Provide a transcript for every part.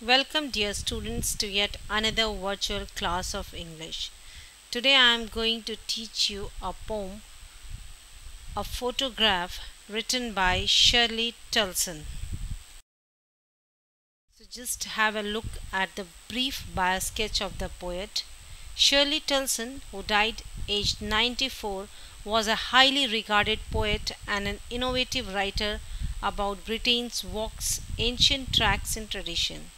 Welcome, dear students, to yet another virtual class of English. Today I am going to teach you a poem, a photograph written by Shirley Tulson. So, just have a look at the brief bio sketch of the poet. Shirley Tulson, who died aged 94, was a highly regarded poet and an innovative writer about Britain's walks, ancient tracts, and tradition.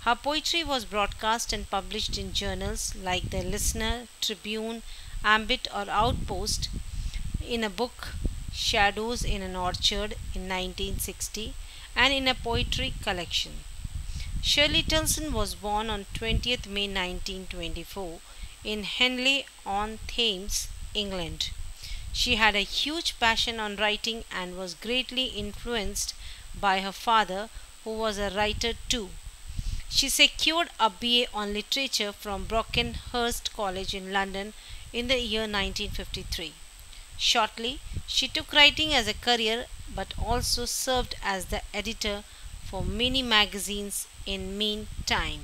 Her poetry was broadcast and published in journals like The Listener, Tribune, Ambit, or Outpost, in a book, Shadows in an Orchard, in 1960, and in a poetry collection. Shirley Tulson was born on 20th May 1924 in Henley on Thames, England. She had a huge passion on writing and was greatly influenced by her father, who was a writer too. She secured a BA on literature from Brockenhurst College in London in the year 1953. Shortly, she took writing as a career but also served as the editor for many magazines in meantime.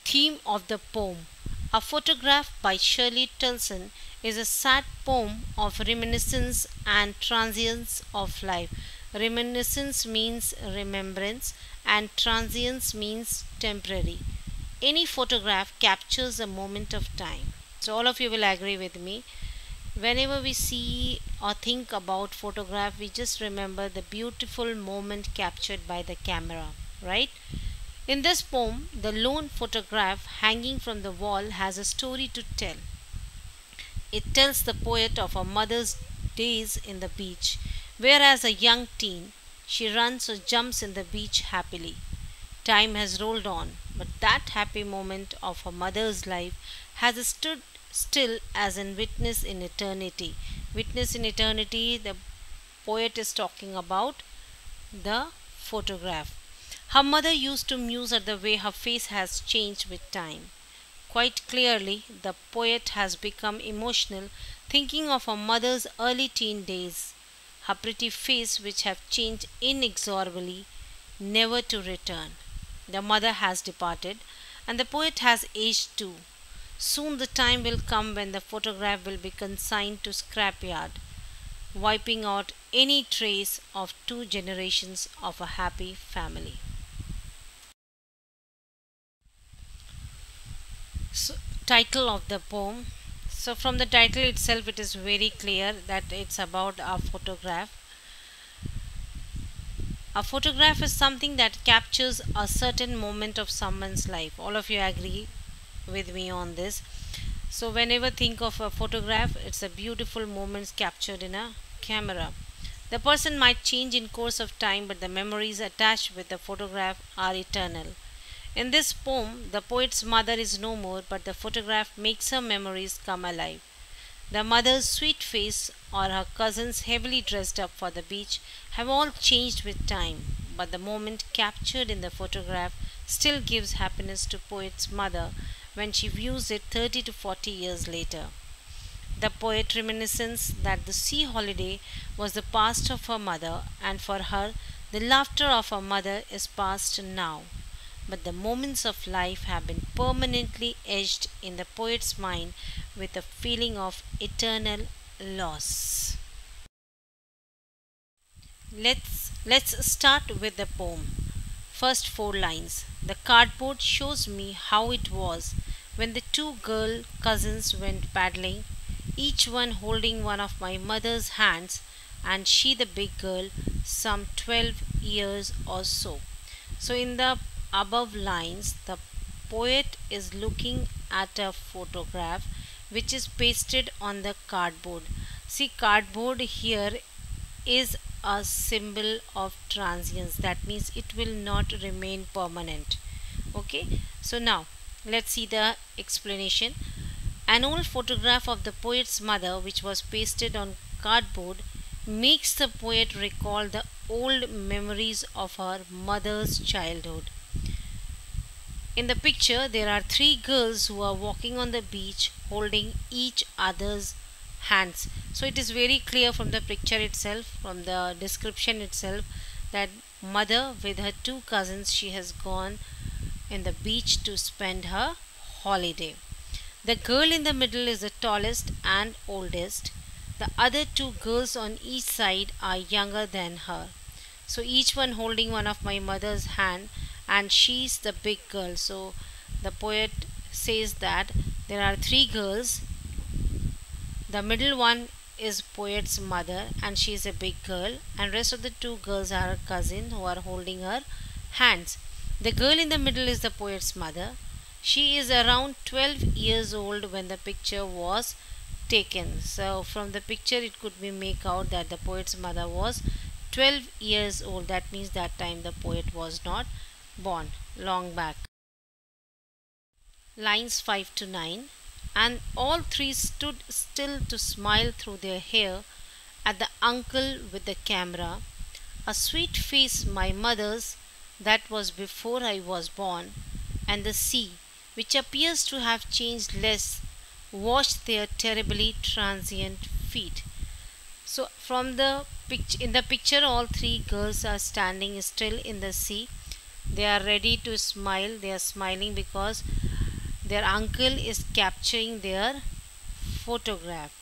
Theme of the poem: A Photograph by Shirley Tulson is a sad poem of reminiscence and transience of life. Reminiscence means remembrance, and transience means temporary. Any photograph captures a moment of time. So, all of you will agree with me. Whenever we see or think about photograph, we just remember the beautiful moment captured by the camera, right? In this poem, the lone photograph hanging from the wall has a story to tell. It tells the poet of her mother's days in the beach, where as a young teen she runs or jumps in the beach happily. Time has rolled on, but that happy moment of her mother's life has stood still as in witness in eternity. Witness in eternity, the poet is talking about the photograph. Her mother used to muse at the way her face has changed with time. Quite clearly, the poet has become emotional thinking of her mother's early teen days, her pretty face which have changed inexorably, never to return. The mother has departed, and the poet has aged too. Soon the time will come when the photograph will be consigned to scrapyard, wiping out any trace of two generations of a happy family. So, title of the poem. So, from the title itself, it is very clear that it's about a photograph. A photograph is something that captures a certain moment of someone's life. All of you agree with me on this. So, whenever think of a photograph, it's a beautiful moments captured in a camera. The person might change in course of time, but the memories attached with the photograph are eternal. In this poem, the poet's mother is no more, but the photograph makes her memories come alive. The mother's sweet face or her cousins heavily dressed up for the beach have all changed with time, but the moment captured in the photograph still gives happiness to poet's mother when she views it 30 to 40 years later. The poet reminisces that the sea holiday was the past of her mother, and for her, the laughter of her mother is past now. But the moments of life have been permanently etched in the poet's mind with a feeling of eternal loss. Let's start with the poem. First four lines. The cardboard shows me how it was when the two girl cousins went paddling, each one holding one of my mother's hands, and she the big girl, some 12 years or so. So in the above lines, the poet is looking at a photograph which is pasted on the cardboard. See, cardboard here is a symbol of transience, that means it will not remain permanent. Okay, so now let's see the explanation. An old photograph of the poet's mother, which was pasted on cardboard, makes the poet recall the old memories of her mother's childhood. In the picture, there are three girls who are walking on the beach holding each other's hands. So it is very clear from the picture itself, from the description itself, that mother with her two cousins, she has gone in the beach to spend her holiday. The girl in the middle is the tallest and oldest. The other two girls on each side are younger than her. So each one holding one of my mother's hand, and she's the big girl. So the poet says that there are three girls. The middle one is poet's mother, and she is a big girl, and rest of the two girls are her cousin who are holding her hands. The girl in the middle is the poet's mother. She is around 12 years old when the picture was taken. So from the picture it could be make out that the poet's mother was 12 years old. That means that time the poet was not born, long back. Lines 5 to 9. And all three stood still to smile through their hair at the uncle with the camera. A sweet face, my mother's, that was before I was born, and the sea, which appears to have changed less, washed their terribly transient feet. So from the in the picture, all three girls are standing still in the sea. They are ready to smile. They are smiling because their uncle is capturing their photograph.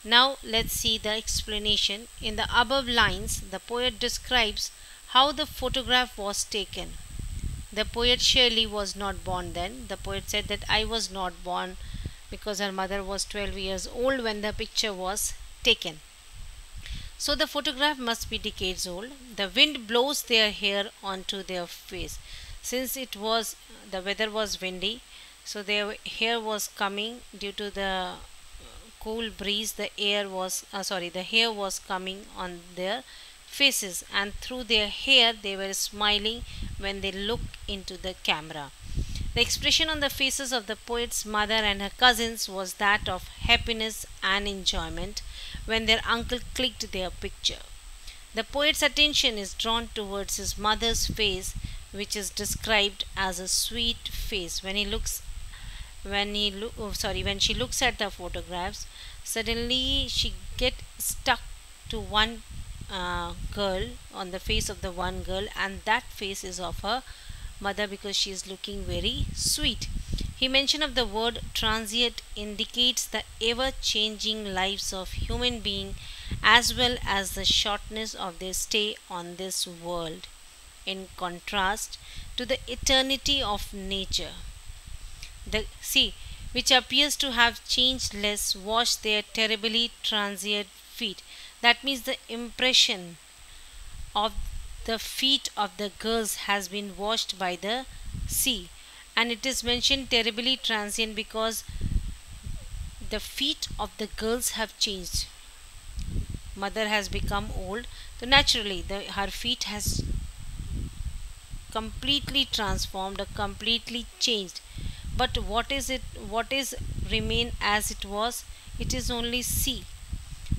Now let's see the explanation. In the above lines, the poet describes how the photograph was taken. The poet Shirley was not born then. The poet said that I was not born because her mother was 12 years old when the picture was taken. So the photograph must be decades old. The wind blows their hair onto their face. Since the weather was windy, so their hair was coming due to the cool breeze. The hair was coming on their faces, and through their hair they were smiling when they looked into the camera. The expression on the faces of the poet's mother and her cousins was that of happiness and enjoyment when their uncle clicked their picture. The poet's attention is drawn towards his mother's face, which is described as a sweet face. When she looks at the photographs, suddenly she get stuck to one girl, on the face of the one girl, and that face is of her mother because she is looking very sweet. He mention of the word transient indicates the ever changing lives of human being as well as the shortness of their stay on this world, in contrast to the eternity of nature. The sea, which appears to have changed less, washed their terribly transient feet. That means the impression of the feet of the girls has been washed by the sea. And it is mentioned terribly transient because the feet of the girls have changed. Mother has become old, so naturally her feet has completely transformed or completely changed. But what is remain as it was? It is only sea.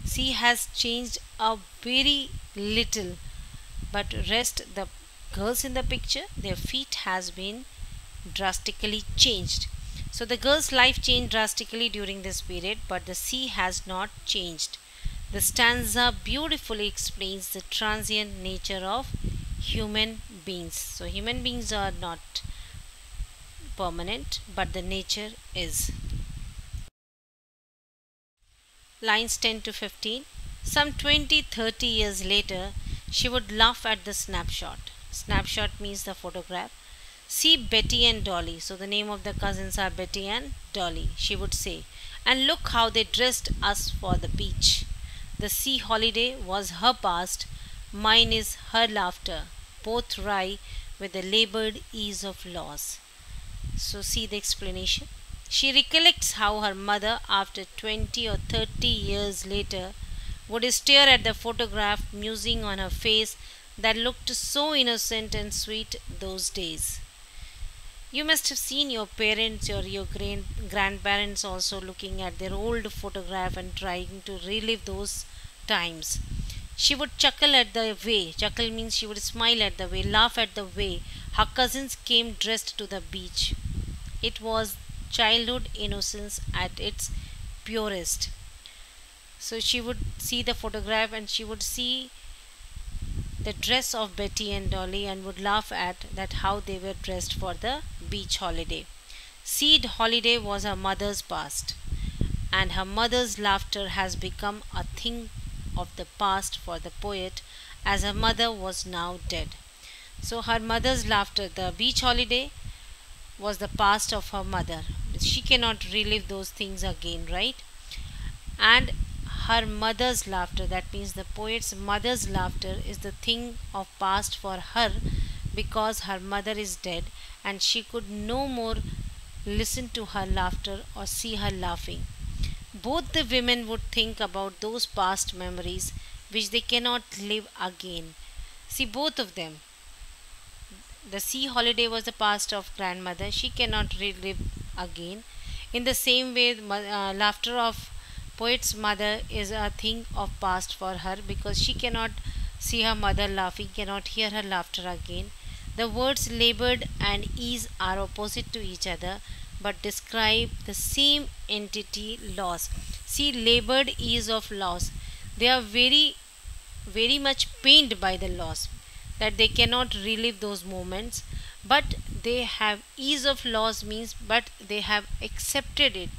Sea has changed a very little, but rest the girls in the picture, their feet has been drastically changed. So the girl's life changed drastically during this period, but the sea has not changed. The stanza beautifully explains the transient nature of human beings. So human beings are not permanent, but the nature is. Lines 10 to 15. Some 20-30 years later, she would laugh at the snapshot. Snapshot means the photograph. See Betty and Dolly. So the name of the cousins are Betty and Dolly, she would say. And look how they dressed us for the beach. The sea holiday was her past, mine is her laughter. Both wry with the labored ease of loss. So see the explanation. She recollects how her mother, after 20 or 30 years later, would stare at the photograph, musing on her face that looked so innocent and sweet those days. You must have seen your parents or your grandparents also looking at their old photograph and trying to relive those times. She would chuckle means she would smile at the way, laugh at the way her cousins came dressed to the beach. It was childhood innocence at its purest. So she would see the photograph and she would see the dress of Betty and Dolly and would laugh at that how they were dressed for the beach holiday. Seed holiday was her mother's past, and her mother's laughter has become a thing of the past for the poet, as her mother was now dead. So her mother's laughter, the beach holiday, was the past of her mother. She cannot relive those things again, right? And her mother's laughter, that means the poet's mother's laughter, is the thing of past for her because her mother is dead and she could no more listen to her laughter or see her laughing. Both the women would think about those past memories which they cannot live again. See, both of them. The sea holiday was the past of grandmother. She cannot relive again. In the same way, laughter of poet's mother is a thing of past for her because she cannot see her mother laughing, cannot hear her laughter again. The words labored and ease are opposite to each other but describe the same entity, loss. See, labored ease of loss. They are very much pained by the loss, that they cannot relive those moments, but they have ease of loss means but they have accepted it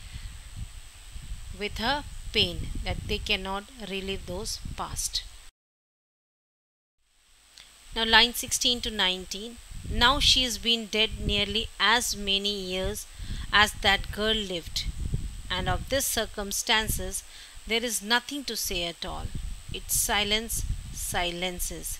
with a pain that they cannot relive those past. Now line 16 to 19. Now she has been dead nearly as many years as that girl lived, and of this circumstances there is nothing to say at all. Its silence silences.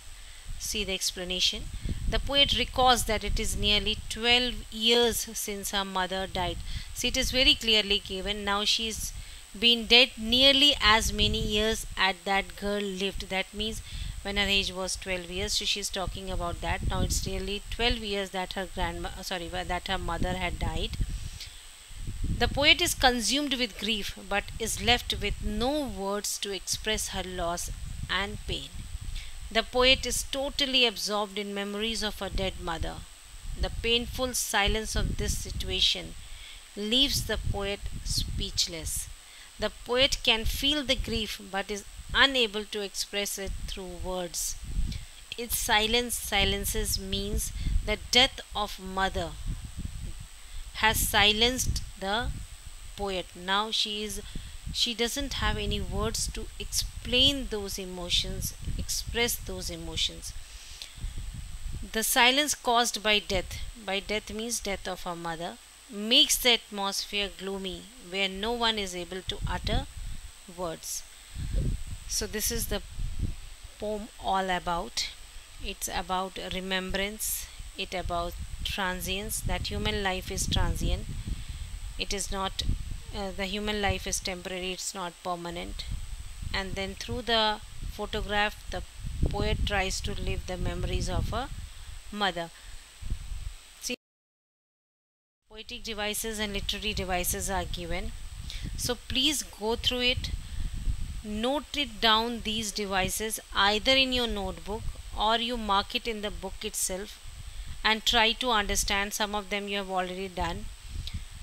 See the explanation. The poet recalls that it is nearly 12 years since her mother died. See, it is very clearly given. Now she's been dead nearly as many years as that girl lived. That means when her age was 12 years, so she's talking about that. Now it's nearly 12 years that that her mother had died. The poet is consumed with grief but is left with no words to express her loss and pain. The poet is totally absorbed in memories of her dead mother. The painful silence of this situation leaves the poet speechless. The poet can feel the grief but is unable to express it through words. Its silences means the death of mother has silenced the poet. Now she doesn't have any words to explain those emotions, express those emotions. The silence caused by death means death of her mother, makes the atmosphere gloomy where no one is able to utter words. So this is the poem all about. It's about remembrance, it about transience, that human life is transient. It is not the human life is temporary, it's not permanent. And then through the photograph the poet tries to live the memories of a mother. See, poetic devices and literary devices are given, so please go through it, note it down, these devices either in your notebook or you mark it in the book itself and try to understand. Some of them you have already done.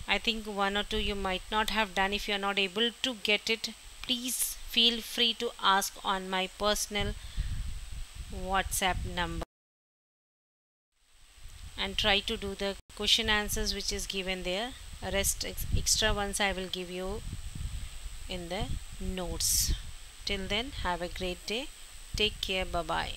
I think one or two you might not have done. If you are not able to get it, please feel free to ask on my personal WhatsApp number and try to do the question answers which is given there. Rest extra ones I will give you in the notes. Till then, have a great day. Take care. Bye bye.